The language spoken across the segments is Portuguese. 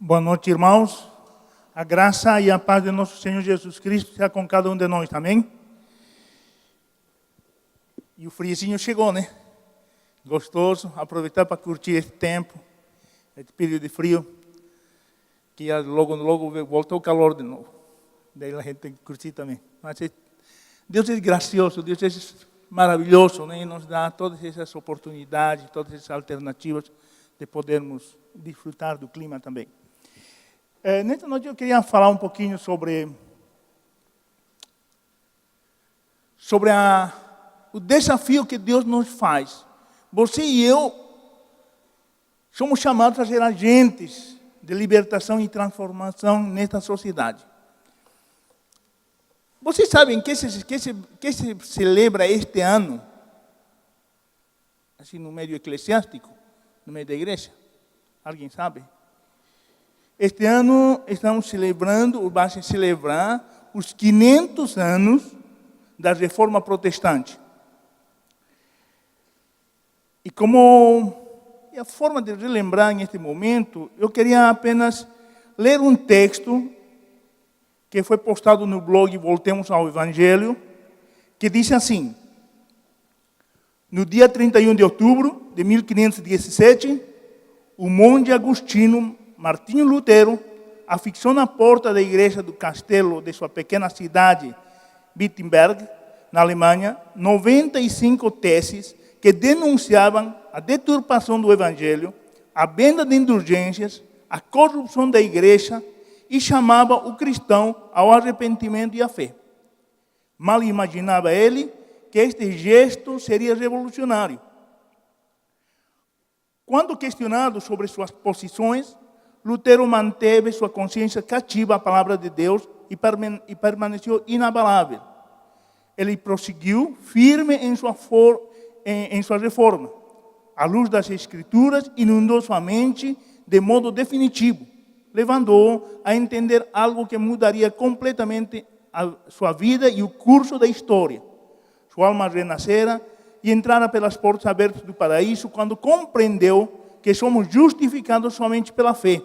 Boa noite, irmãos. A graça e a paz de nosso Senhor Jesus Cristo seja com cada um de nós, amém? E o friozinho chegou, né? Gostoso, aproveitar para curtir esse tempo, esse período de frio, que logo voltou o calor de novo. Daí a gente tem que curtir também. Mas Deus é gracioso, Deus é maravilhoso, né? E nos dá todas essas oportunidades, todas essas alternativas de podermos desfrutar do clima também. Nessa noite eu queria falar um pouquinho sobre o desafio que Deus nos faz. Você e eu somos chamados a ser agentes de libertação e transformação nesta sociedade. Vocês sabem que se celebra este ano, assim no meio eclesiástico, no meio da igreja? Alguém sabe? Este ano estamos celebrando, ou vai se celebrar, os 500 anos da Reforma Protestante. E a forma de relembrar neste momento, eu queria apenas ler um texto que foi postado no blog Voltemos ao Evangelho, que diz assim: no dia 31 de outubro de 1517, o monge agostino Martinho Lutero afixou na porta da igreja do castelo de sua pequena cidade, Wittenberg, na Alemanha, 95 teses que denunciavam a deturpação do Evangelho, a venda de indulgências, a corrupção da igreja e chamava o cristão ao arrependimento e à fé. Mal imaginava ele que este gesto seria revolucionário. Quando questionado sobre suas posições, Lutero manteve sua consciência cativa à palavra de Deus e permaneceu inabalável. Ele prosseguiu firme em sua reforma. A luz das Escrituras inundou sua mente de modo definitivo, levando-o a entender algo que mudaria completamente a sua vida e o curso da história. Sua alma renascera e entrara pelas portas abertas do paraíso quando compreendeu que somos justificados somente pela fé.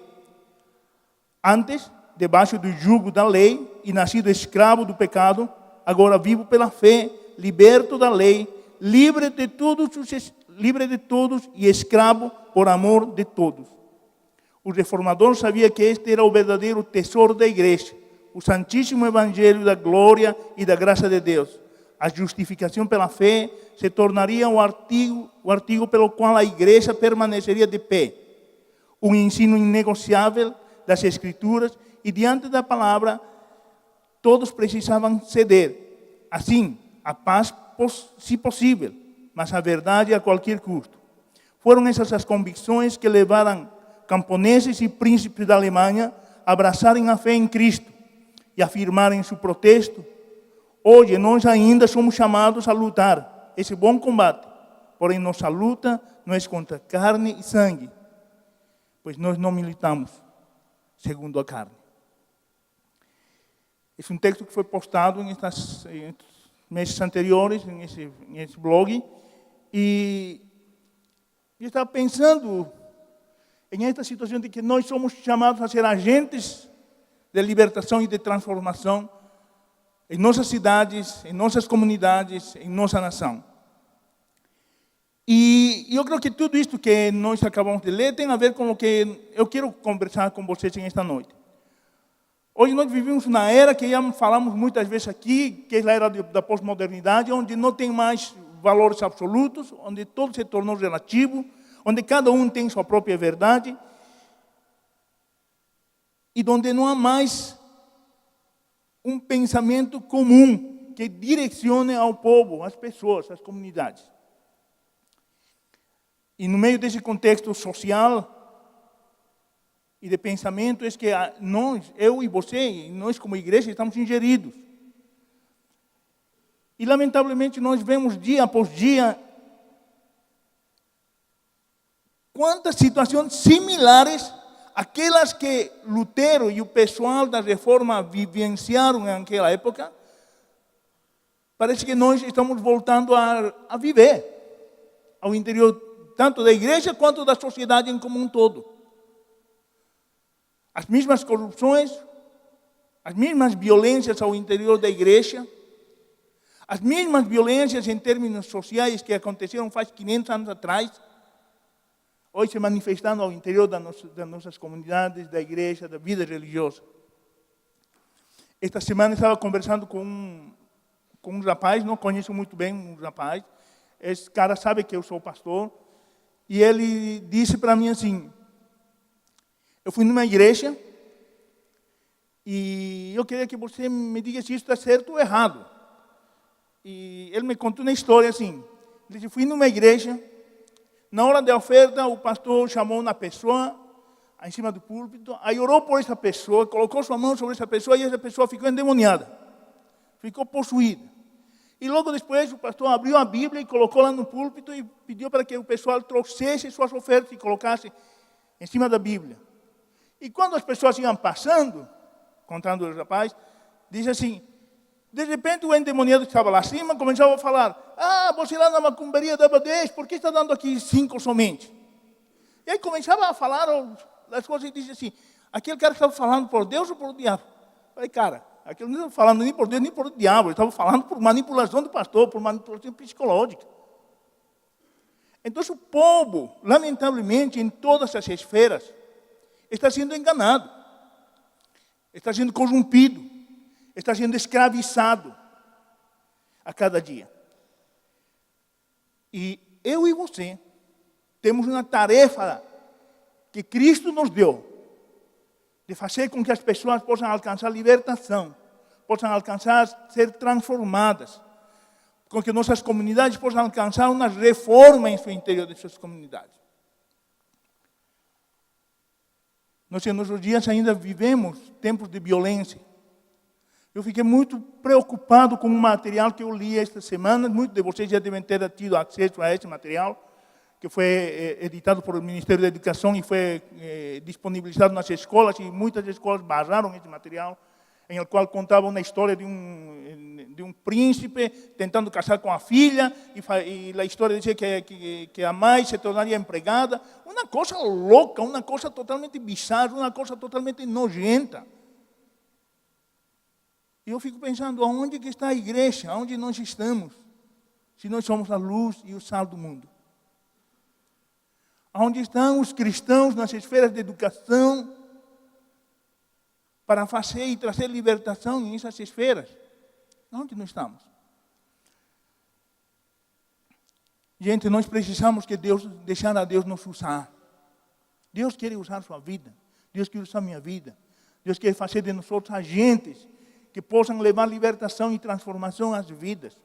Antes, debaixo do jugo da lei e nascido escravo do pecado, agora vivo pela fé, liberto da lei, livre de todos e escravo por amor de todos. O reformador sabia que este era o verdadeiro tesouro da igreja, o santíssimo evangelho da glória e da graça de Deus. A justificação pela fé se tornaria o artigo pelo qual a igreja permaneceria de pé. Um ensino inegociável das Escrituras e diante da palavra, todos precisavam ceder. Assim, a paz, se possível, mas a verdade a qualquer custo. Foram essas as convicções que levaram camponeses e príncipes da Alemanha a abraçarem a fé em Cristo e afirmarem seu protesto: hoje nós ainda somos chamados a lutar esse bom combate, porém nossa luta não é contra carne e sangue, pois nós não militamos segundo a carne. Esse é um texto que foi postado em meses anteriores, nesse blog, e eu estava pensando em esta situação de que nós somos chamados a ser agentes de libertação e de transformação em nossas cidades, em nossas comunidades, em nossa nação. E eu creio que tudo isto que nós acabamos de ler tem a ver com o que eu quero conversar com vocês esta noite. Hoje nós vivemos na era que já falamos muitas vezes aqui, que é a era da pós-modernidade, onde não tem mais valores absolutos, onde tudo se tornou relativo, onde cada um tem sua própria verdade, e onde não há mais um pensamento comum que direcione ao povo, às pessoas, às comunidades. E no meio desse contexto social e de pensamento, é que nós, eu e você, nós como igreja, estamos ingeridos. E lamentavelmente nós vemos dia após dia quantas situações similares àquelas que Lutero e o pessoal da Reforma vivenciaram naquela época. Parece que nós estamos voltando a viver ao interior tanto da igreja quanto da sociedade em como um todo. as mesmas corrupções, as mesmas violências ao interior da igreja, as mesmas violências em termos sociais que aconteceram faz 500 anos atrás, hoje se manifestando ao interior das nossas comunidades, da igreja, da vida religiosa. Esta semana estava conversando com um rapaz, não conheço muito bem um rapaz, esse cara sabe que eu sou pastor, e ele disse para mim assim, eu fui numa igreja, e eu queria que você me diga se isso está certo ou errado. E ele me contou uma história assim, ele disse, fui numa igreja, na hora da oferta, o pastor chamou uma pessoa em cima do púlpito, aí orou por essa pessoa, colocou sua mão sobre essa pessoa e essa pessoa ficou endemoniada, ficou possuída. E logo depois o pastor abriu a Bíblia e colocou lá no púlpito e pediu para que o pessoal trouxesse suas ofertas e colocasse em cima da Bíblia. E quando as pessoas iam passando, contando o rapaz, diz assim, de repente o endemoniado que estava lá acima começava a falar, você lá na macumbaria dava 10, por que está dando aqui 5 somente? E aí começava a falar as coisas e dizia assim, aquele cara estava falando por Deus ou por diabo? Eu falei, cara, aquele não estava falando nem por Deus nem por diabo, ele estava falando por manipulação do pastor, por manipulação psicológica. Então o povo, lamentavelmente, em todas as esferas, está sendo enganado, está sendo corrompido, está sendo escravizado a cada dia. E eu e você temos uma tarefa que Cristo nos deu, de fazer com que as pessoas possam alcançar libertação, possam alcançar ser transformadas, com que nossas comunidades possam alcançar uma reforma em seu interior de suas comunidades. Nós, em nossos dias, ainda vivemos tempos de violência. Eu fiquei muito preocupado com um material que eu li esta semana. Muitos de vocês já devem ter tido acesso a esse material, que foi editado por o Ministério da Educação e foi disponibilizado nas escolas, e muitas escolas basaram esse material, em el qual contava uma história de um príncipe tentando casar com a filha, e a história dizia que a mãe se tornaria empregada. Uma coisa louca, uma coisa totalmente bizarra, uma coisa totalmente nojenta. E eu fico pensando, aonde que está a igreja? Aonde nós estamos? Se nós somos a luz e o sal do mundo. Aonde estão os cristãos nas esferas de educação para fazer e trazer libertação nessas esferas? Onde nós estamos? Gente, nós precisamos deixar a Deus nos usar. Deus quer usar sua vida. Deus quer usar minha vida. Deus quer fazer de nós agentes que possam levar libertação e transformação às vidas.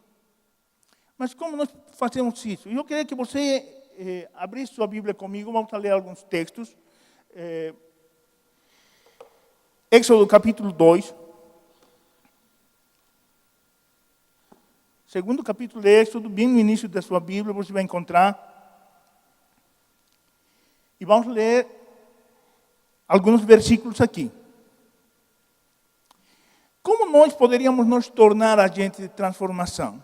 Mas como nós fazemos isso? Eu queria que você abrisse sua Bíblia comigo, vamos ler alguns textos. Êxodo capítulo 2. Segundo capítulo de Êxodo, bem no início da sua Bíblia, você vai encontrar. E vamos ler alguns versículos aqui. Como nós poderíamos nos tornar agentes de transformação?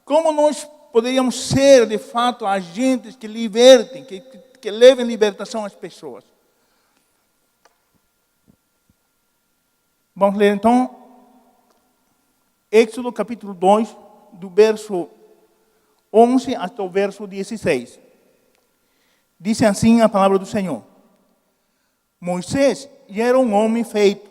Como nós poderíamos ser, de fato, agentes que libertem, que levem libertação às pessoas? Vamos ler então Êxodo capítulo 2, do verso 11 até o verso 16. Diz assim a palavra do Senhor. Moisés já era um homem feito.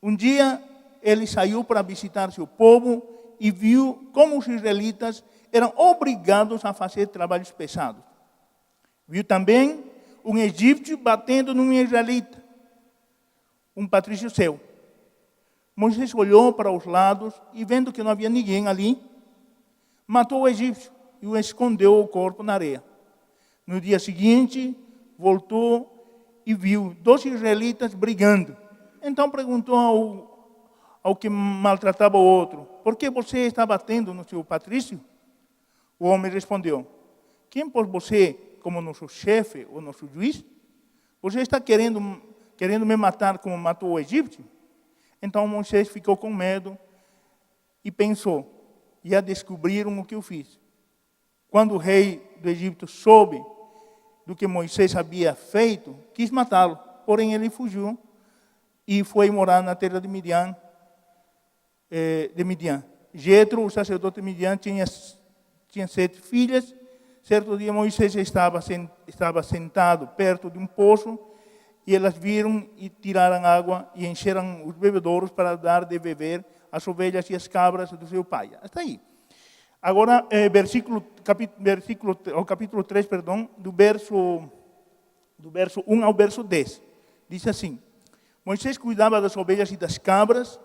Um dia ele saiu para visitar seu povo e viu como os israelitas eram obrigados a fazer trabalhos pesados. Viu também um egípcio batendo num israelita, um patrício seu. Moisés olhou para os lados e, vendo que não havia ninguém ali, matou o egípcio e o escondeu o corpo na areia. No dia seguinte, voltou e viu 2 israelitas brigando. Então perguntou ao que maltratava o outro: por que você está batendo no seu patrício? O homem respondeu: quem pôs você como nosso chefe ou nosso juiz? Você está querendo me matar como matou o egípcio? Então Moisés ficou com medo e pensou: já descobriram o que eu fiz. Quando o rei do Egito soube do que Moisés havia feito, quis matá-lo. Porém ele fugiu e foi morar na terra de Midian. Jetro, o sacerdote de Midian, tinha 7 filhas. Certo dia Moisés estava sentado perto de um poço e elas viram e tiraram água e encheram os bebedouros para dar de beber às ovelhas e às cabras do seu pai. Até aí. Agora, capítulo 3, do verso 1 ao verso 10. Diz assim: Moisés cuidava das ovelhas e das cabras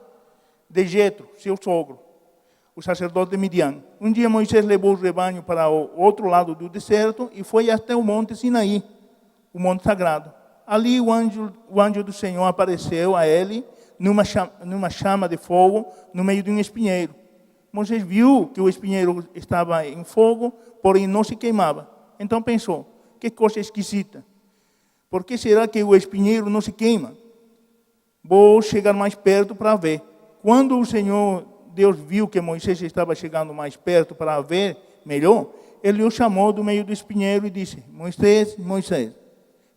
de Jetro, seu sogro, o sacerdote de Midian. Um dia Moisés levou o rebanho para o outro lado do deserto e foi até o monte Sinaí, o monte sagrado. Ali o anjo do Senhor apareceu a ele numa chama de fogo no meio de um espinheiro. Moisés viu que o espinheiro estava em fogo, porém não se queimava. Então pensou: que coisa esquisita. Por que será que o espinheiro não se queima? Vou chegar mais perto para ver. Quando o Senhor Deus viu que Moisés estava chegando mais perto para ver melhor, ele o chamou do meio do espinheiro e disse: Moisés, Moisés.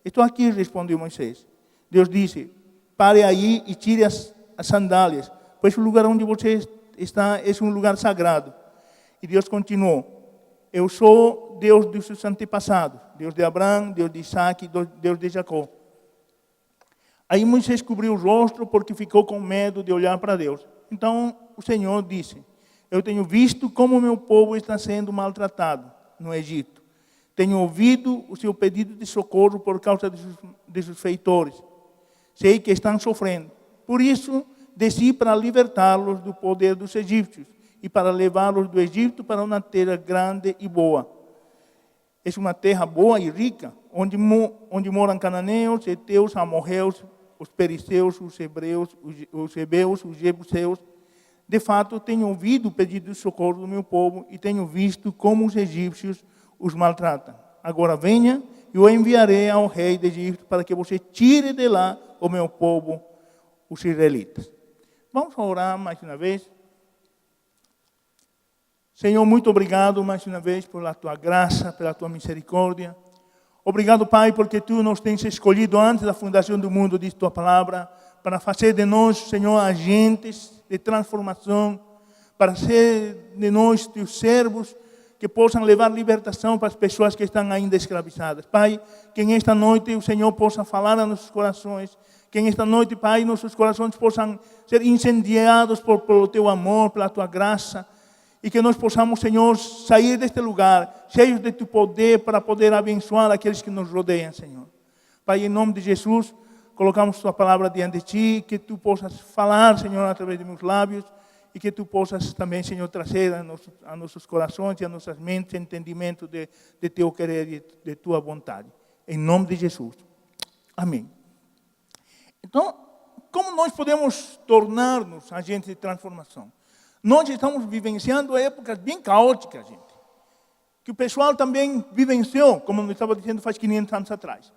Estou aqui, respondeu Moisés. Deus disse: pare aí e tire as sandálias, pois o lugar onde você está é um lugar sagrado. E Deus continuou: eu sou Deus dos seus antepassados, Deus de Abraão, Deus de Isaac, Deus de Jacó. Aí Moisés cobriu o rosto porque ficou com medo de olhar para Deus. Então o Senhor disse: eu tenho visto como o meu povo está sendo maltratado no Egito. Tenho ouvido o seu pedido de socorro por causa de seus feitores. Sei que estão sofrendo. Por isso, desci para libertá-los do poder dos egípcios e para levá-los do Egito para uma terra grande e boa. É uma terra boa e rica, onde moram cananeus, heteus, amorreus, os perizeus, os hebreus, os hebeus, os jebuseus. De fato, tenho ouvido o pedido de socorro do meu povo e tenho visto como os egípcios os maltratam. Agora venha e eu enviarei ao rei do Egito para que você tire de lá o meu povo, os israelitas. Vamos orar mais uma vez. Senhor, muito obrigado mais uma vez pela tua graça, pela tua misericórdia. Obrigado, Pai, porque tu nos tens escolhido antes da fundação do mundo, diz tua palavra, para fazer de nós, Senhor, agentes de transformação, para ser de nós teus servos, que possam levar libertação para as pessoas que estão ainda escravizadas. Pai, que nesta noite o Senhor possa falar a nossos corações, que nesta noite, Pai, nossos corações possam ser incendiados pelo teu amor, pela tua graça, e que nós possamos, Senhor, sair deste lugar cheios de teu poder para poder abençoar aqueles que nos rodeiam, Senhor. Pai, em nome de Jesus, colocamos tua palavra diante de ti, que tu possas falar, Senhor, através de meus lábios, e que tu possas também, Senhor, trazer a nossos corações e a nossas mentes entendimento de teu querer e de tua vontade. Em nome de Jesus. Amém. Então, como nós podemos tornar-nos agentes de transformação? Nós estamos vivenciando épocas bem caóticas, gente. Que o pessoal também vivenciou, como eu estava dizendo, faz 500 anos atrás.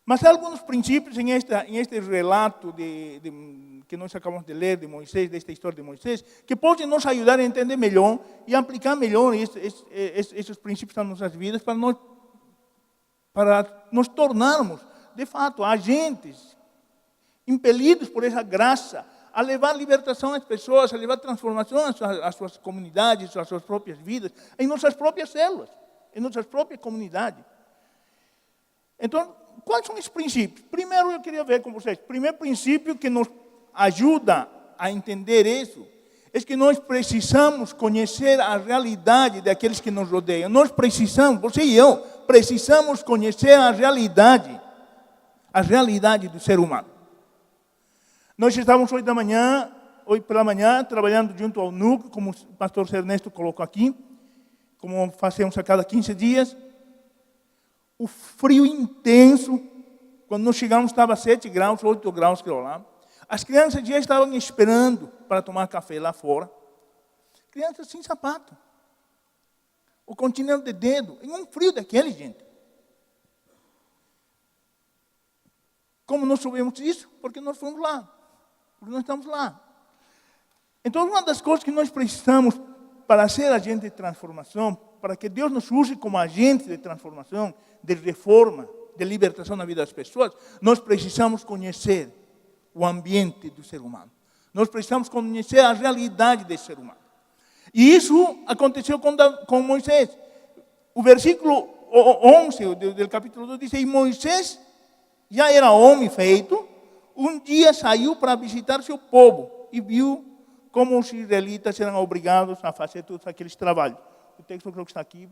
Mas há alguns princípios em este relato que nós acabamos de ler de Moisés, desta história de Moisés, que podem nos ajudar a entender melhor e aplicar melhor esses princípios nas nossas vidas para nos tornarmos, de fato, agentes impelidos por essa graça a levar libertação às pessoas, a levar transformação às suas comunidades, às suas próprias vidas, em nossas próprias células, em nossas próprias comunidades. Então, quais são os princípios? Primeiro, eu queria ver com vocês. O primeiro princípio que nos ajuda a entender isso é que nós precisamos conhecer a realidade daqueles que nos rodeiam. Nós precisamos, você e eu, precisamos conhecer a realidade do ser humano. Nós estávamos hoje pela manhã, trabalhando junto ao núcleo, como o pastor Ernesto colocou aqui, como fazemos a cada 15 dias. O frio intenso, quando nós chegamos estava 7 graus, 8 graus, creo lá. As crianças já estavam esperando para tomar café lá fora. Crianças sem sapato. O continente de dedo, em um frio daquele, gente. Como nós soubemos isso? Porque nós fomos lá. Porque nós estamos lá. Então, uma das coisas que nós precisamos para ser agente de transformação, para que Deus nos use como agente de transformação, de reforma, de libertação na vida das pessoas, nós precisamos conhecer o ambiente do ser humano. Nós precisamos conhecer a realidade desse ser humano. E isso aconteceu com Moisés. O versículo 11 do capítulo 2 diz: e Moisés já era homem feito, um dia saiu para visitar seu povo e viu como os israelitas eram obrigados a fazer todos aqueles trabalhos. O texto eu creo que está aqui.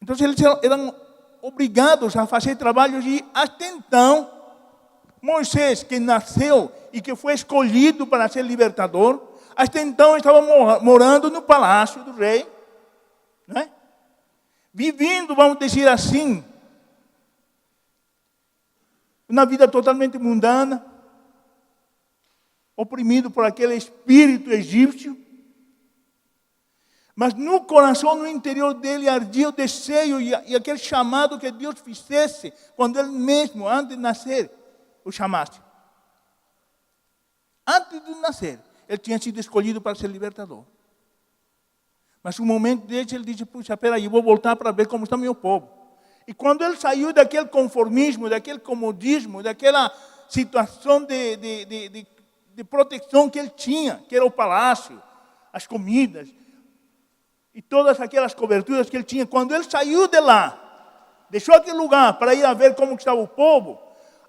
Então eles eram obrigados a fazer trabalhos e até então Moisés, que nasceu e que foi escolhido para ser libertador, até então estava morando no palácio do rei, né? Vivendo, vamos dizer assim, uma vida totalmente mundana, oprimido por aquele espírito egípcio. Mas no coração, no interior dele, ardia o desejo e aquele chamado que Deus fizesse, quando ele mesmo, antes de nascer, o chamasse. Antes de nascer, ele tinha sido escolhido para ser libertador. Mas no momento desse, ele disse: puxa, peraí, eu vou voltar para ver como está meu povo. E quando ele saiu daquele conformismo, daquele comodismo, daquela situação de proteção que ele tinha, que era o palácio, as comidas, e todas aquelas coberturas que ele tinha, quando ele saiu de lá, deixou aquele lugar para ir a ver como estava o povo,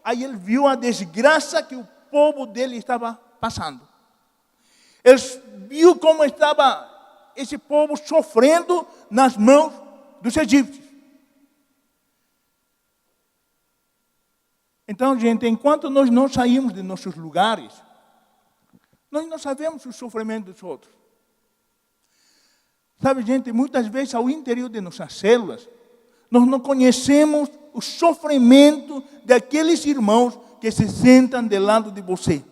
aí ele viu a desgraça que o povo dele estava passando. Ele viu como estava esse povo sofrendo nas mãos dos egípcios. Então, gente, enquanto nós não saímos de nossos lugares, nós não sabemos o sofrimento dos outros. Sabe, gente, muitas vezes ao interior de nossas células, nós não conhecemos o sofrimento daqueles irmãos que se sentam do lado de você,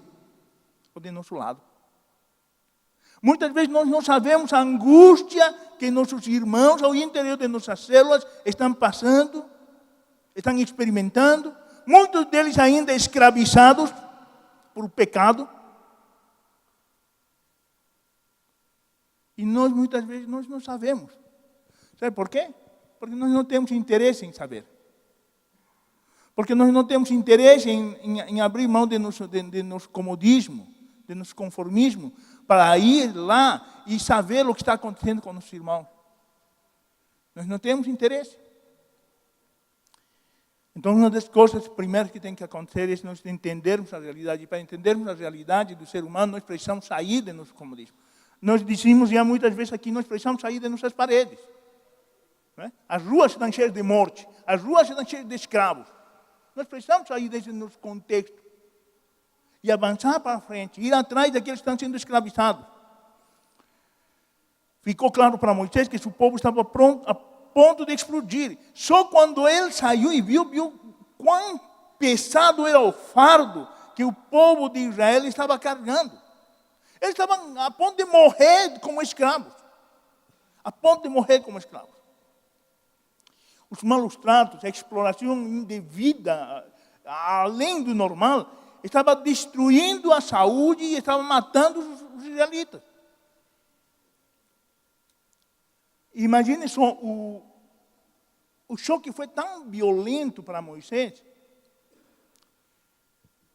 ou de nosso lado. Muitas vezes nós não sabemos a angústia que nossos irmãos ao interior de nossas células estão passando, estão experimentando, muitos deles ainda escravizados por pecado. E nós, muitas vezes, nós não sabemos. Sabe por quê? Porque nós não temos interesse em saber. Porque nós não temos interesse em abrir mão de nosso comodismo, de nosso conformismo, para ir lá e saber o que está acontecendo com nossos irmãos. Nós não temos interesse. Então, uma das coisas primeiras que tem que acontecer é nós entendermos a realidade. E para entendermos a realidade do ser humano, nós precisamos sair de nosso comodismo. Nós dizemos já muitas vezes aqui, nós precisamos sair de nossas paredes. Né? As ruas estão cheias de morte, as ruas estão cheias de escravos. Nós precisamos sair desse nosso contexto e avançar para frente, ir atrás daqueles que estão sendo escravizados. Ficou claro para Moisés que o povo estava pronto, a ponto de explodir. Só quando ele saiu e viu quão pesado era o fardo que o povo de Israel estava carregando. Eles estavam a ponto de morrer como escravos. A ponto de morrer como escravos. Os maus tratos, a exploração indevida, além do normal, estava destruindo a saúde e estava matando os israelitas. Imagine só, o choque foi tão violento para Moisés,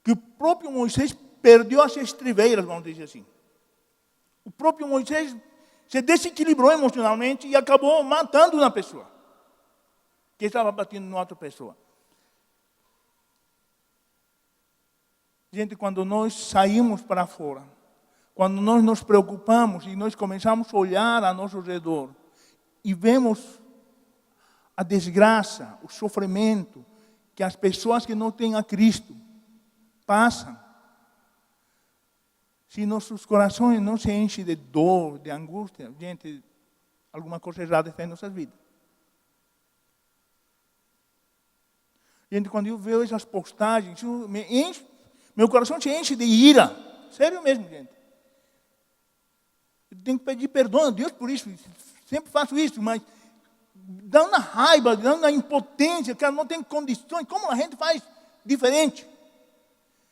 que o próprio Moisés perdeu as estribeiras, vamos dizer assim. O próprio Moisés se desequilibrou emocionalmente e acabou matando uma pessoa que estava batendo em outra pessoa. Gente, quando nós saímos para fora, quando nós nos preocupamos e nós começamos a olhar a nosso redor e vemos a desgraça, o sofrimento que as pessoas que não têm a Cristo passam, se nossos corações não se enchem de dor, de angústia, gente, alguma coisa errada está em nossas vidas. Gente, quando eu vejo essas postagens, meu coração se enche de ira. Sério mesmo, gente. Eu tenho que pedir perdão a Deus por isso. Sempre faço isso, mas dá uma raiva, dá uma impotência, que não tem condições. Como a gente faz diferente?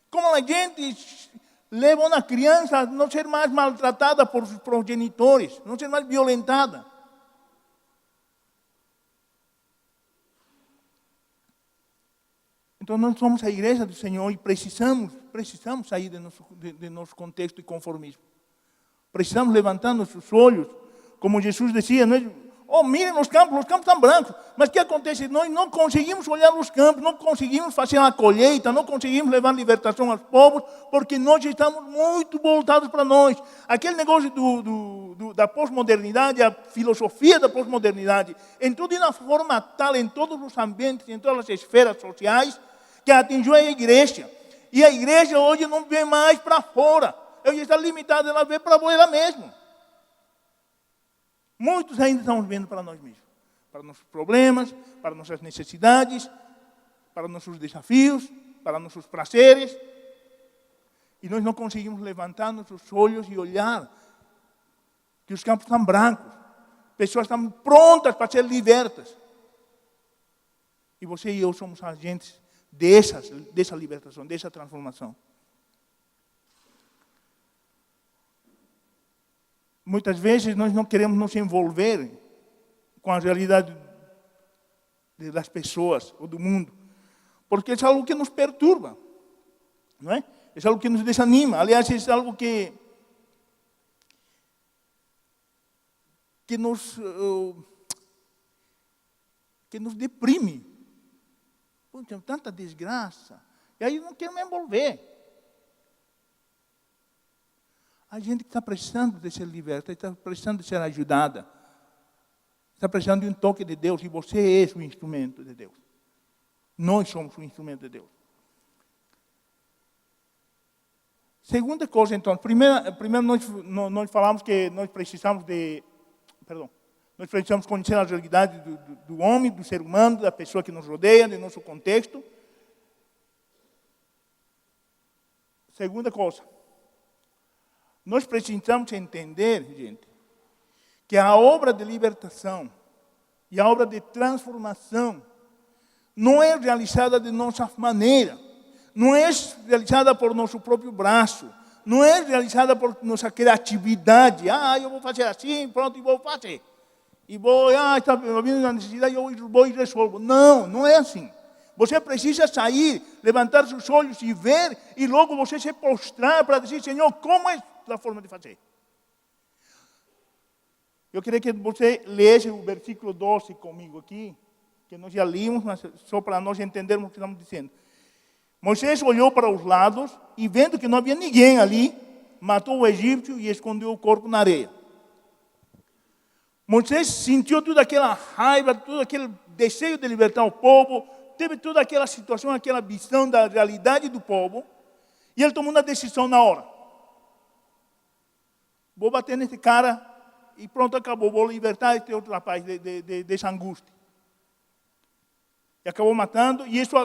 Como a gente leva uma criança a não ser mais maltratada por seus progenitores, não ser mais violentada. Então, nós somos a igreja do Senhor e precisamos sair de nosso contexto de conformismo. Precisamos levantar nossos olhos, como Jesus dizia, mirem os campos estão brancos. Mas o que acontece? Nós não conseguimos olhar os campos, não conseguimos fazer a colheita, não conseguimos levar libertação aos povos, porque nós estamos muito voltados para nós. Aquele negócio da pós-modernidade, a filosofia da pós-modernidade, entrou de uma forma tal em todos os ambientes, em todas as esferas sociais, que atingiu a igreja. E a igreja hoje não vê mais para fora. Ela está limitada, ela vê para ela mesma. Muitos ainda estamos vendo para nós mesmos, para nossos problemas, para nossas necessidades, para nossos desafios, para nossos prazeres. E nós não conseguimos levantar nossos olhos e olhar que os campos estão brancos, pessoas estão prontas para ser libertas. E você e eu somos agentes dessa libertação, dessa transformação. Muitas vezes nós não queremos nos envolver com a realidade das pessoas ou do mundo, porque é algo que nos perturba, não é? É algo que nos desanima. Aliás, é algo que nos deprime. Tem tanta desgraça, e aí não quero me envolver. A gente está precisando de ser liberta, está precisando de ser ajudada, está precisando de um toque de Deus, e você é o instrumento de Deus. Nós somos o instrumento de Deus. Segunda coisa, então, primeiro nós falamos que nós precisamos conhecer a realidade do homem, do ser humano, da pessoa que nos rodeia, do nosso contexto. Segunda coisa, nós precisamos entender, gente, que a obra de libertação e a obra de transformação não é realizada de nossa maneira, não é realizada por nosso próprio braço, não é realizada por nossa criatividade. Eu vou fazer assim, pronto, e vou fazer. E está vindo uma necessidade, eu vou e resolvo. Não é assim. Você precisa sair, levantar seus olhos e ver, e logo você se prostrar para dizer, Senhor, como é a forma de fazer? Eu queria que você lesse o versículo 12 comigo aqui, que nós já lemos, mas só para nós entendermos o que estamos dizendo. Moisés olhou para os lados e, vendo que não havia ninguém ali, matou o egípcio e escondeu o corpo na areia. Moisés sentiu toda aquela raiva, todo aquele desejo de libertar o povo, teve toda aquela situação, aquela visão da realidade do povo, e ele tomou uma decisão na hora. Vou bater nesse cara e pronto, acabou. Vou libertar este outro rapaz dessa angústia. E acabou matando, e isso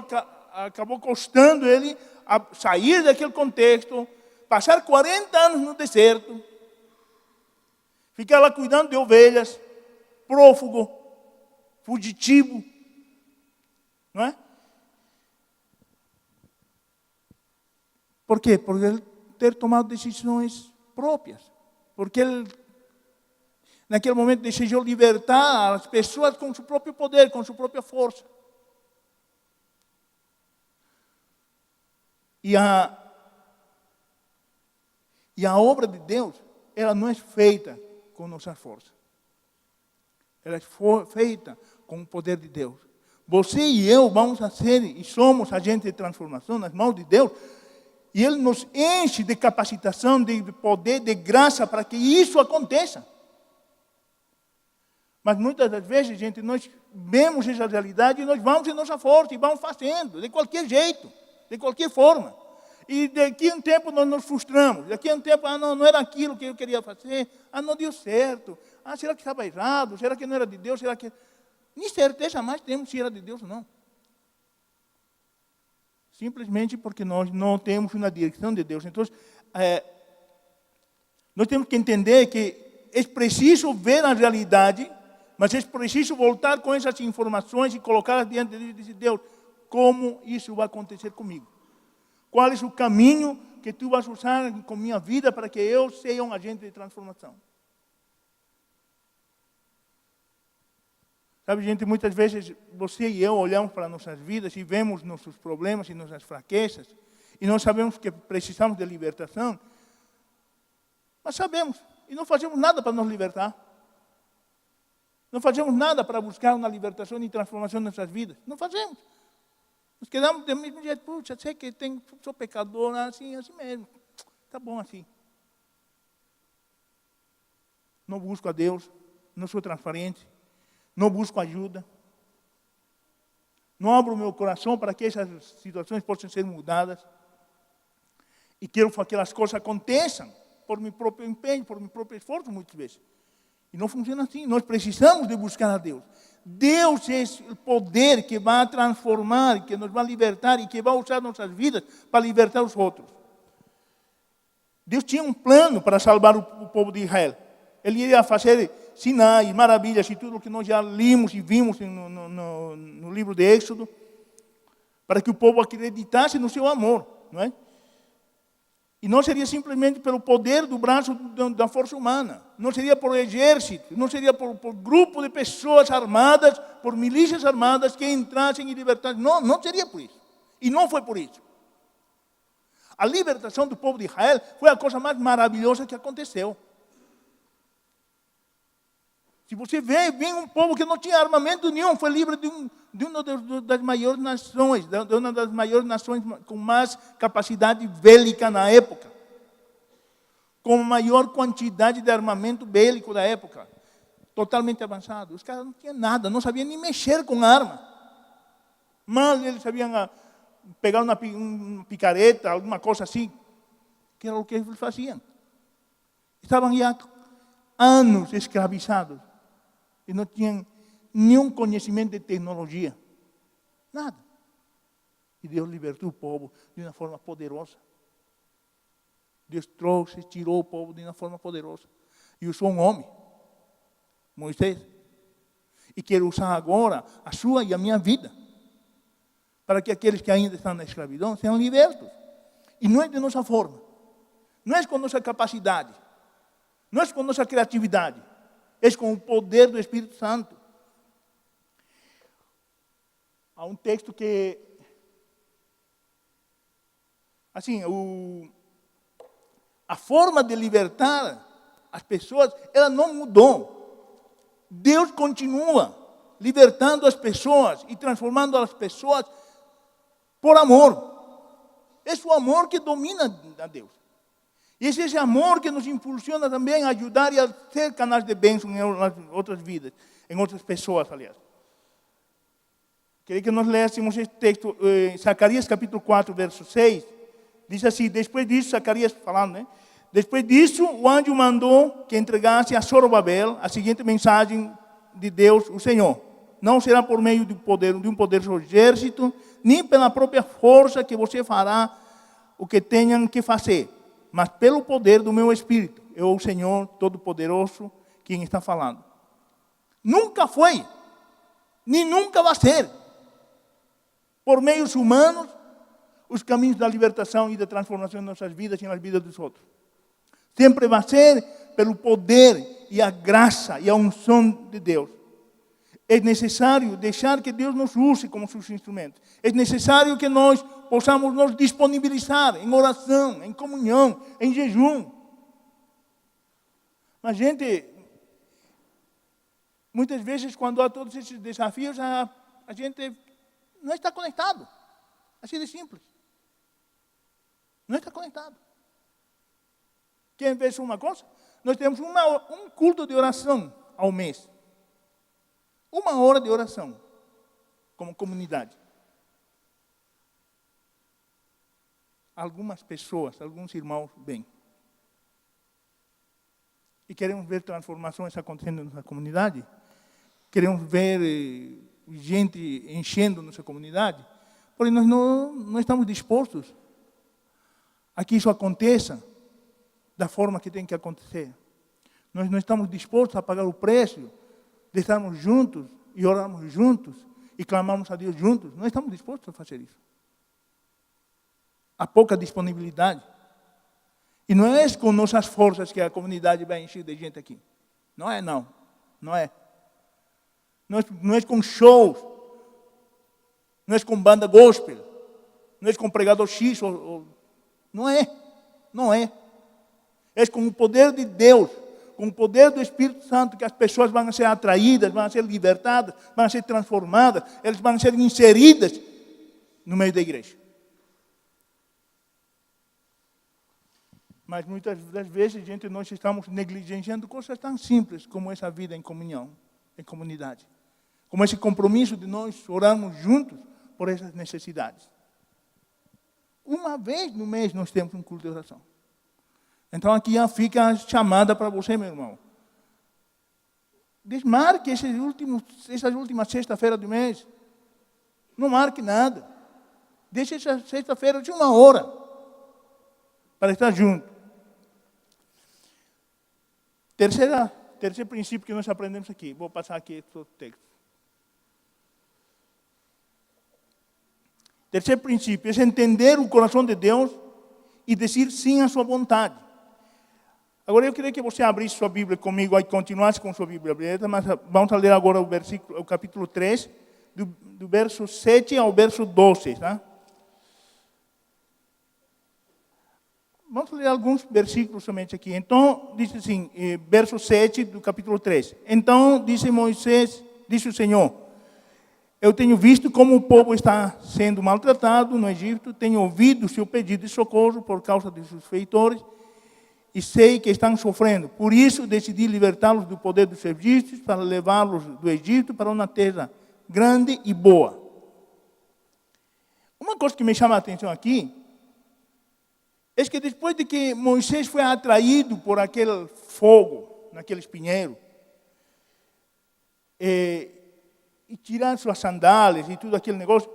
acabou custando ele a sair daquele contexto, passar 40 anos no deserto, ficar lá cuidando de ovelhas, prófugo, fugitivo, não é? Por quê? Por ele ter tomado decisões próprias. Porque ele, naquele momento, desejou libertar as pessoas com seu próprio poder, com sua própria força. E a obra de Deus, ela não é feita com nossa força. Ela é feita com o poder de Deus. Você e eu vamos ser e somos agentes de transformação nas mãos de Deus. E Ele nos enche de capacitação, de poder, de graça para que isso aconteça. Mas muitas das vezes, gente, nós vemos essa realidade e nós vamos em nossa força e vamos fazendo, de qualquer jeito, de qualquer forma. E daqui a um tempo nós nos frustramos. Daqui a um tempo, não era aquilo que eu queria fazer. Não deu certo. Será que estava errado? Será que não era de Deus? Será que... Nem certeza mais temos se era de Deus ou não. Simplesmente porque nós não temos uma direção de Deus. Então, nós temos que entender que é preciso ver a realidade, mas é preciso voltar com essas informações e colocá-las diante de Deus e dizer, Deus, como isso vai acontecer comigo? Qual é o caminho que tu vas usar com minha vida para que eu seja um agente de transformação? Sabe, gente, muitas vezes você e eu olhamos para nossas vidas e vemos nossos problemas e nossas fraquezas, e nós sabemos que precisamos de libertação, mas sabemos, e não fazemos nada para nos libertar. Não fazemos nada para buscar uma libertação e transformação em nossas vidas. Não fazemos. Nos quedamos do mesmo jeito. Puxa, sei que sou pecador, assim mesmo. Está bom assim. Não busco a Deus, não sou transparente, não busco ajuda. Não abro meu coração para que essas situações possam ser mudadas. E quero que aquelas coisas aconteçam por meu próprio empenho, por meu próprio esforço, muitas vezes. E não funciona assim. Nós precisamos de buscar a Deus. Deus é o poder que vai transformar, que nos vai libertar e que vai usar nossas vidas para libertar os outros. Deus tinha um plano para salvar o povo de Israel. Ele ia fazer sinais, maravilhas e tudo o que nós já limos e vimos no livro de Êxodo, para que o povo acreditasse no seu amor, não é? E não seria simplesmente pelo poder do braço da força humana. Não seria por exército, não seria por grupo de pessoas armadas, por milícias armadas que entrassem e libertassem. Não seria por isso. E não foi por isso. A libertação do povo de Israel foi a coisa mais maravilhosa que aconteceu. Se você vê, vem um povo que não tinha armamento nenhum, foi livre de uma das maiores nações, de uma das maiores nações com mais capacidade bélica na época, com maior quantidade de armamento bélico da época, totalmente avançado. Os caras não tinham nada, não sabiam nem mexer com arma. Mas eles sabiam pegar uma picareta, alguma coisa assim, que era o que eles faziam. Estavam já anos escravizados. E não tinham nenhum conhecimento de tecnologia. Nada. E Deus libertou o povo de uma forma poderosa. Deus trouxe, tirou o povo de uma forma poderosa. E usou um homem, Moisés. E quer usar agora a sua e a minha vida. Para que aqueles que ainda estão na escravidão sejam libertos. E não é de nossa forma. Não é com nossa capacidade. Não é com nossa criatividade. É com o poder do Espírito Santo. Há um texto que, assim, a forma de libertar as pessoas, ela não mudou. Deus continua libertando as pessoas e transformando as pessoas por amor. É o amor que domina a Deus. E esse é esse amor que nos impulsiona também a ajudar e a ser canais de bênção em outras vidas, em outras pessoas, aliás. Queria que nós lêssemos esse texto, Zacarias capítulo 4, verso 6. Diz assim, depois disso, Zacarias falando, né? Depois disso, o anjo mandou que entregasse a Zorobabel a seguinte mensagem de Deus, o Senhor. Não será por meio de um poderoso exército, nem pela própria força que você fará o que tenham que fazer, mas pelo poder do meu Espírito. Eu, o Senhor Todo-Poderoso, quem está falando. Nunca foi, nem nunca vai ser, por meios humanos, os caminhos da libertação e da transformação em nossas vidas e nas vidas dos outros. Sempre vai ser pelo poder e a graça e a unção de Deus. É necessário deixar que Deus nos use como seus instrumentos. É necessário que nós possamos nos disponibilizar em oração, em comunhão, em jejum. Mas, gente, muitas vezes, quando há todos esses desafios, a gente não está conectado. Assim de simples. Não está conectado. Quem vê uma coisa? Nós temos um culto de oração ao mês. 1 hora de oração, como comunidade. Algumas pessoas, alguns irmãos vêm. E queremos ver transformações acontecendo na comunidade. Queremos ver gente enchendo nossa comunidade. Porém, nós não estamos dispostos a que isso aconteça da forma que tem que acontecer. Nós não estamos dispostos a pagar o preço de estarmos juntos e orarmos juntos e clamarmos a Deus juntos. Não estamos dispostos a fazer isso. Há pouca disponibilidade. E não é com nossas forças que a comunidade vai encher de gente aqui. Não é, não. Não é. Não é com shows, não é com banda gospel, não é com pregador X, não é. É com o poder de Deus, com o poder do Espírito Santo, que as pessoas vão ser atraídas, vão ser libertadas, vão ser transformadas, elas vão ser inseridas no meio da igreja. Mas muitas das vezes, gente, nós estamos negligenciando coisas tão simples como essa vida em comunhão, em comunidade. Como esse compromisso de nós orarmos juntos por essas necessidades. Uma vez no mês nós temos um culto de oração. Então aqui já fica a chamada para você, meu irmão. Desmarque essas últimas sexta-feira do mês. Não marque nada. Deixe essa sexta-feira de 1 hora para estar junto. Terceiro princípio que nós aprendemos aqui. Vou passar aqui o texto. Terceiro princípio é entender o coração de Deus e dizer sim à sua vontade. Agora eu queria que você abrisse sua Bíblia comigo e continuasse com sua Bíblia aberta, mas vamos ler agora o capítulo 3, do verso 7 ao verso 12, tá? Vamos ler alguns versículos somente aqui. Então, diz assim, verso 7 do capítulo 3. Então, disse Moisés, disse o Senhor, eu tenho visto como o povo está sendo maltratado no Egito, tenho ouvido seu pedido de socorro por causa de seus feitores, e sei que estão sofrendo. Por isso, decidi libertá-los do poder dos egípcios, para levá-los do Egito para uma terra grande e boa. Uma coisa que me chama a atenção aqui, é que depois de que Moisés foi atraído por aquele fogo, naquele espinheiro, e tirar suas sandálias e tudo aquele negócio,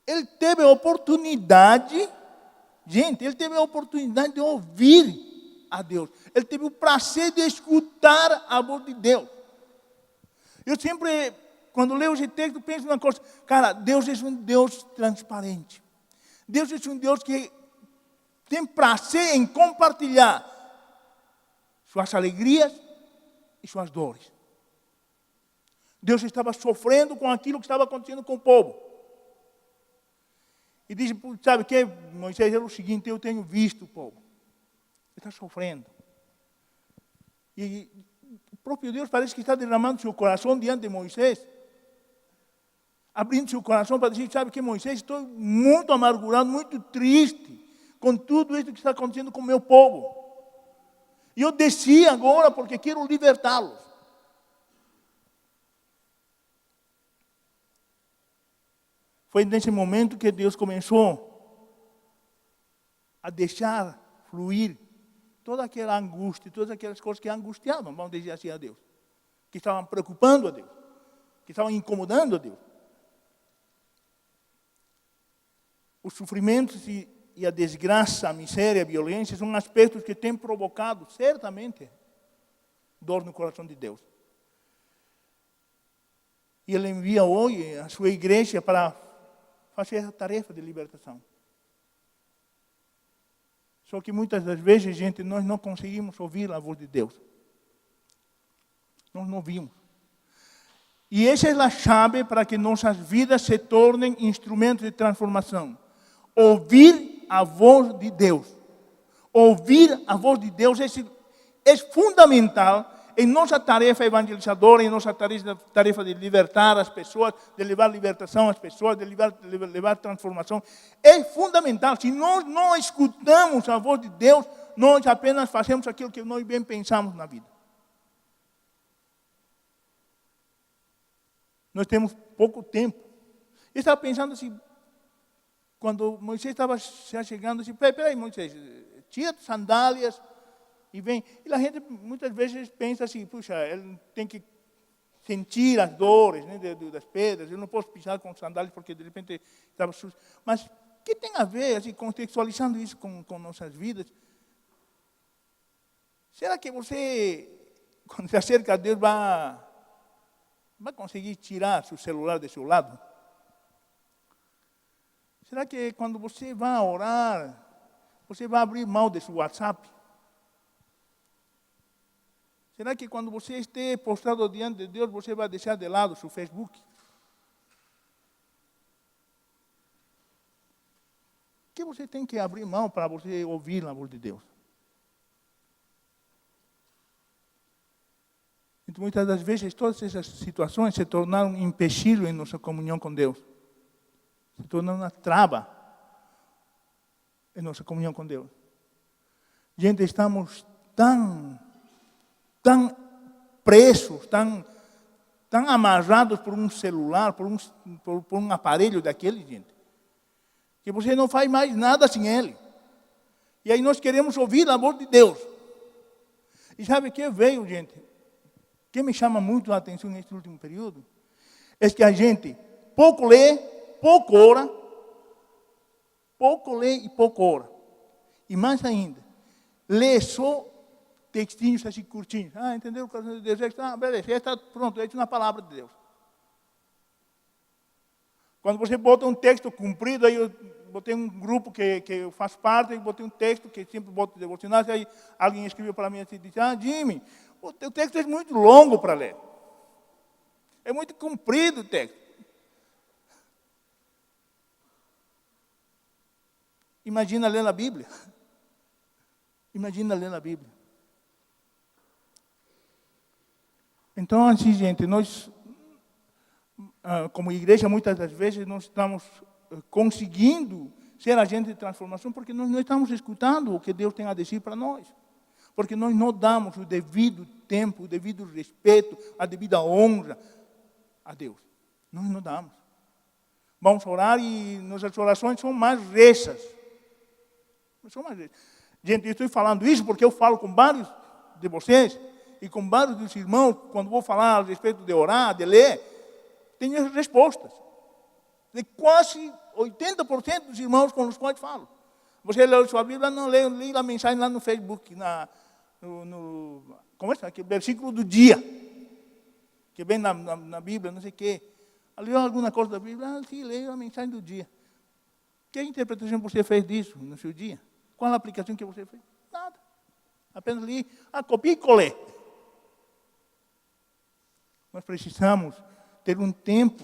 ele teve a oportunidade, ele teve a oportunidade de ouvir a Deus. Ele teve o prazer de escutar a voz de Deus. Eu sempre, quando leio esse texto, penso uma coisa, cara, Deus é um Deus transparente. Deus é um Deus que tem prazer em compartilhar suas alegrias e suas dores. Deus estava sofrendo com aquilo que estava acontecendo com o povo. E diz, sabe o que, Moisés, é o seguinte, eu tenho visto o povo. Ele está sofrendo. E o próprio Deus parece que está derramando seu coração diante de Moisés. Abrindo seu coração para dizer, sabe o que, Moisés, estou muito amargurado, muito triste com tudo isso que está acontecendo com o meu povo. E eu desci agora porque quero libertá-los. Foi nesse momento que Deus começou a deixar fluir toda aquela angústia, todas aquelas coisas que angustiavam, vamos dizer assim, a Deus. Que estavam preocupando a Deus. Que estavam incomodando a Deus. Os sofrimentos e a desgraça, a miséria, a violência são aspectos que têm provocado, certamente, dor no coração de Deus. E Ele envia hoje a sua igreja para fazer a tarefa de libertação. Só que muitas das vezes, gente, nós não conseguimos ouvir a voz de Deus. Nós não ouvimos. E essa é a chave para que nossas vidas se tornem instrumentos de transformação. Ouvir a voz de Deus. Ouvir a voz de Deus é fundamental em nossa tarefa evangelizadora, em nossa tarefa de libertar as pessoas, de levar libertação às pessoas, de levar transformação. É fundamental. Se nós não escutamos a voz de Deus, nós apenas fazemos aquilo que nós bem pensamos na vida. Nós temos pouco tempo. Eu estava pensando assim, quando Moisés estava chegando, assim, peraí, Moisés, tira as sandálias e vem. E a gente muitas vezes pensa assim, puxa, ele tem que sentir as dores, né, das pedras, eu não posso pisar com sandálias porque de repente estava sujo. Mas o que tem a ver, assim, contextualizando isso com nossas vidas? Será que você, quando se acerca a Deus, vai conseguir tirar seu celular do seu lado? Será que quando você vai orar, você vai abrir mão desse WhatsApp? Será que quando você estiver postrado diante de Deus, você vai deixar de lado seu Facebook? Que você tem que abrir mão para você ouvir a voz de Deus? Então, muitas das vezes, todas essas situações se tornaram um empecilho em nossa comunhão com Deus. Se tornaram uma trava em nossa comunhão com Deus. Gente, estamos tão presos, tão amarrados por um celular, por um aparelho daquele, gente, que você não faz mais nada sem ele. E aí nós queremos ouvir a voz de Deus. E sabe o que veio, gente? O que me chama muito a atenção neste último período é que a gente pouco lê, pouco ora. Pouco lê e pouco ora. E mais ainda, lê só textinhos assim curtinhos. Entendeu? O coração de Deus beleza, já está pronto, é na palavra de Deus. Quando você bota um texto comprido, aí eu botei um grupo que eu faço parte, e botei um texto que sempre boto devocionais, aí alguém escreveu para mim assim, e disse, Jimmy, o teu texto é muito longo para ler. É muito comprido o texto. Imagina ler a Bíblia. Imagina ler a Bíblia. Então, assim, gente, nós, como igreja, muitas das vezes, nós estamos conseguindo ser agentes de transformação porque nós não estamos escutando o que Deus tem a dizer para nós. Porque nós não damos o devido tempo, o devido respeito, a devida honra a Deus. Nós não damos. Vamos orar e nossas orações são mais rezas. Gente, eu estou falando isso porque eu falo com vários de vocês e com vários dos irmãos, quando vou falar a respeito de orar, de ler, tenho as respostas. De quase 80% dos irmãos com os quais falo. Você leu sua Bíblia? Não, leio a mensagem lá no Facebook, como é aquele versículo do dia, que vem na Bíblia, não sei o quê. Leu alguma coisa da Bíblia? Sim, leio a mensagem do dia. Que interpretação você fez disso no seu dia? Qual a aplicação que você fez? Nada. Apenas li, copiei e colei. Nós precisamos ter um tempo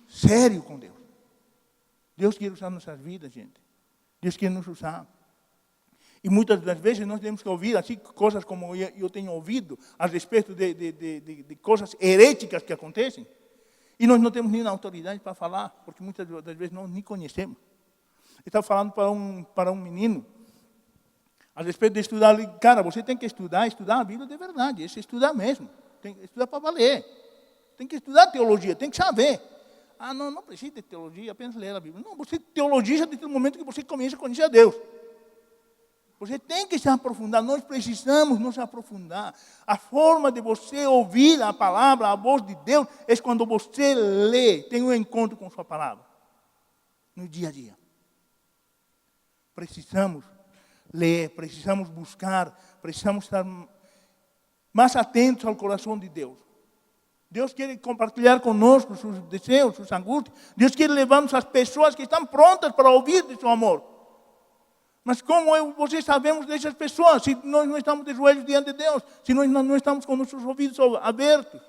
sério com Deus. Deus quer usar nossas vidas, gente. Deus quer nos usar. E muitas das vezes nós temos que ouvir assim, coisas como eu tenho ouvido a respeito de coisas heréticas que acontecem. E nós não temos nenhuma autoridade para falar, porque muitas das vezes nós nem conhecemos. Eu estava falando para um menino a respeito de estudar. Cara, você tem que estudar a Bíblia de verdade. Esse é estudar mesmo. Tem que estudar para valer. Tem que estudar teologia, tem que saber. Não precisa de teologia, apenas ler a Bíblia. Não, você teologia desde o momento que você começa a conhecer a Deus. Você tem que se aprofundar, nós precisamos nos aprofundar. A forma de você ouvir a palavra, a voz de Deus, é quando você lê, tem um encontro com sua palavra. No dia a dia. Precisamos ler, precisamos buscar, precisamos estar mais atentos ao coração de Deus. Deus quer compartilhar conosco seus desejos, suas angústias. Deus quer levar-nos às pessoas que estão prontas para ouvir de seu amor. Mas como vocês sabemos dessas pessoas, se nós não estamos de joelhos diante de Deus, se nós não estamos com nossos ouvidos abertos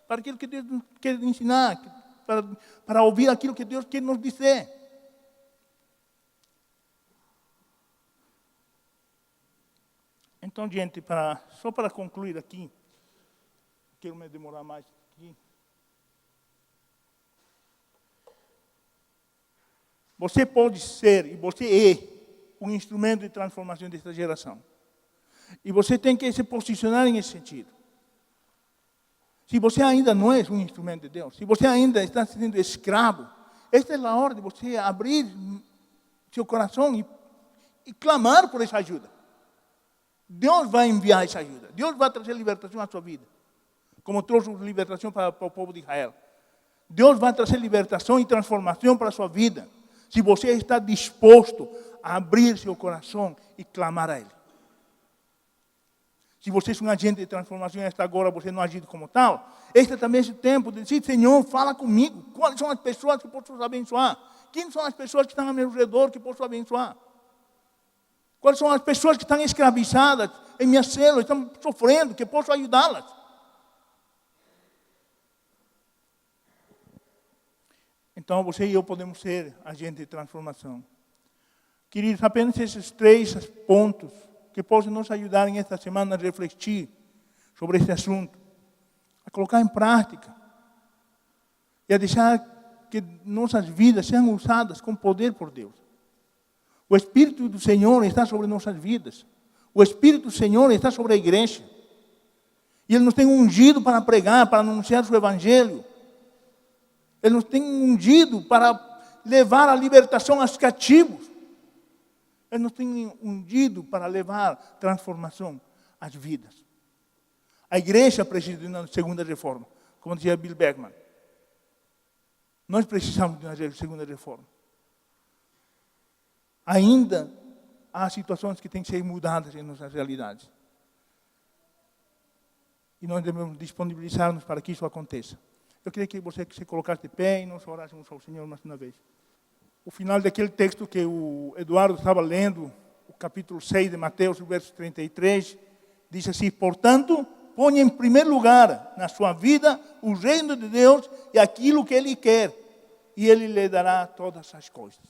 para aquilo que Deus quer ensinar, para ouvir aquilo que Deus quer nos dizer. Então, gente, só para concluir aqui, quero me demorar mais aqui. Você pode ser, e você é, um instrumento de transformação desta geração. E você tem que se posicionar nesse sentido. Se você ainda não é um instrumento de Deus, se você ainda está sendo escravo, esta é a hora de você abrir seu coração e clamar por essa ajuda. Deus vai enviar essa ajuda. Deus vai trazer libertação à sua vida. Como trouxe libertação para o povo de Israel. Deus vai trazer libertação e transformação para a sua vida. Se você está disposto a abrir seu coração e clamar a Ele. Se você é um agente de transformação e até agora você não agiu como tal, este também é o tempo de dizer, Senhor, fala comigo. Quais são as pessoas que posso abençoar? Quem são as pessoas que estão ao meu redor que posso abençoar? Quais são as pessoas que estão escravizadas em minha célula, estão sofrendo, que posso ajudá-las. Então, você e eu podemos ser agentes de transformação. Queridos, apenas esses 3 pontos que podem nos ajudar esta semana a refletir sobre este assunto, a colocar em prática e a deixar que nossas vidas sejam usadas com poder por Deus. O Espírito do Senhor está sobre nossas vidas. O Espírito do Senhor está sobre a igreja. E Ele nos tem ungido para pregar, para anunciar o seu Evangelho. Ele nos tem ungido para levar a libertação aos cativos. Ele nos tem ungido para levar transformação às vidas. A igreja precisa de uma segunda reforma, como dizia Bill Beckman. Nós precisamos de uma segunda reforma. Ainda há situações que têm que ser mudadas em nossas realidades. E nós devemos disponibilizar-nos para que isso aconteça. Eu queria que você se colocasse de pé e nós orássemos ao Senhor mais uma vez. O final daquele texto que o Eduardo estava lendo, o capítulo 6 de Mateus, o verso 33, diz assim: portanto, ponha em primeiro lugar na sua vida o reino de Deus e aquilo que Ele quer, e Ele lhe dará todas as coisas.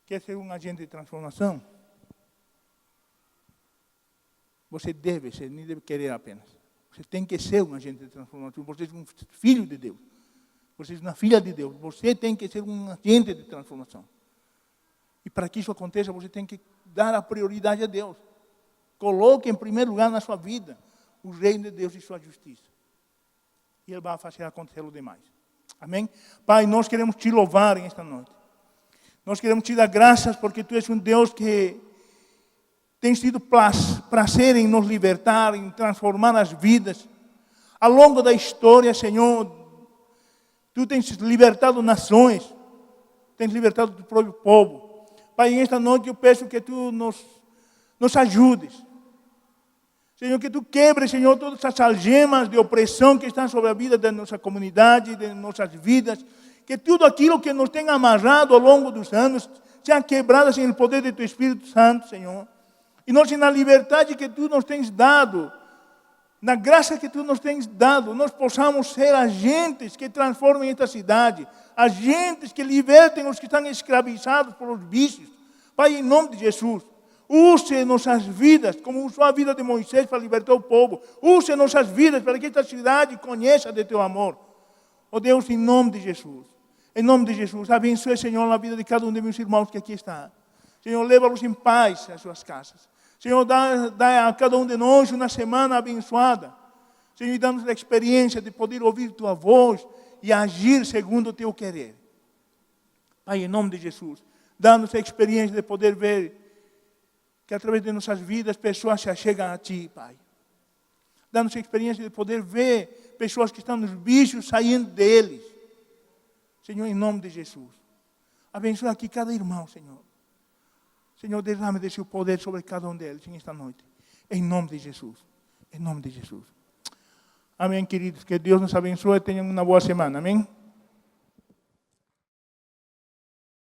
Quer ser um agente de transformação? Você deve ser, nem deve querer apenas. Você tem que ser um agente de transformação. Você é um filho de Deus. Você é uma filha de Deus. Você tem que ser um agente de transformação. E para que isso aconteça, você tem que dar a prioridade a Deus. Coloque em primeiro lugar na sua vida o reino de Deus e sua justiça. E Ele vai fazer acontecer o demais. Amém? Pai, nós queremos te louvar esta noite. Nós queremos te dar graças porque tu és um Deus que tem sido prazer em nos libertar, em transformar as vidas. Ao longo da história, Senhor, tu tens libertado nações, tens libertado o próprio povo. Pai, esta noite eu peço que tu nos ajudes. Senhor, que tu quebres, Senhor, todas as algemas de opressão que estão sobre a vida da nossa comunidade, de nossas vidas. Que tudo aquilo que nos tem amarrado ao longo dos anos seja quebrado sem o poder de tu Espírito Santo, Senhor. E nós, na liberdade que tu nos tens dado, na graça que tu nos tens dado, nós possamos ser agentes que transformem esta cidade, agentes que libertem os que estão escravizados por os vícios. Pai, em nome de Jesus, use nossas vidas, como usou a vida de Moisés para libertar o povo. Use nossas vidas para que esta cidade conheça de teu amor. Oh Deus, em nome de Jesus, abençoe, Senhor, a vida de cada um de meus irmãos que aqui está. Senhor, leva-los em paz às suas casas. Senhor, dá a cada um de nós uma semana abençoada. Senhor, dá-nos a experiência de poder ouvir tua voz e agir segundo o teu querer. Pai, em nome de Jesus, dá-nos a experiência de poder ver que através de nossas vidas pessoas se achegam a ti, Pai. Dá-nos a experiência de poder ver pessoas que estão nos vícios saindo deles. Senhor, em nome de Jesus, abençoa aqui cada irmão, Senhor. Senhor, derrame de seu poder sobre cada um deles nesta noite. Em nome de Jesus. Em nome de Jesus. Amém, queridos. Que Deus nos abençoe e tenham uma boa semana. Amém.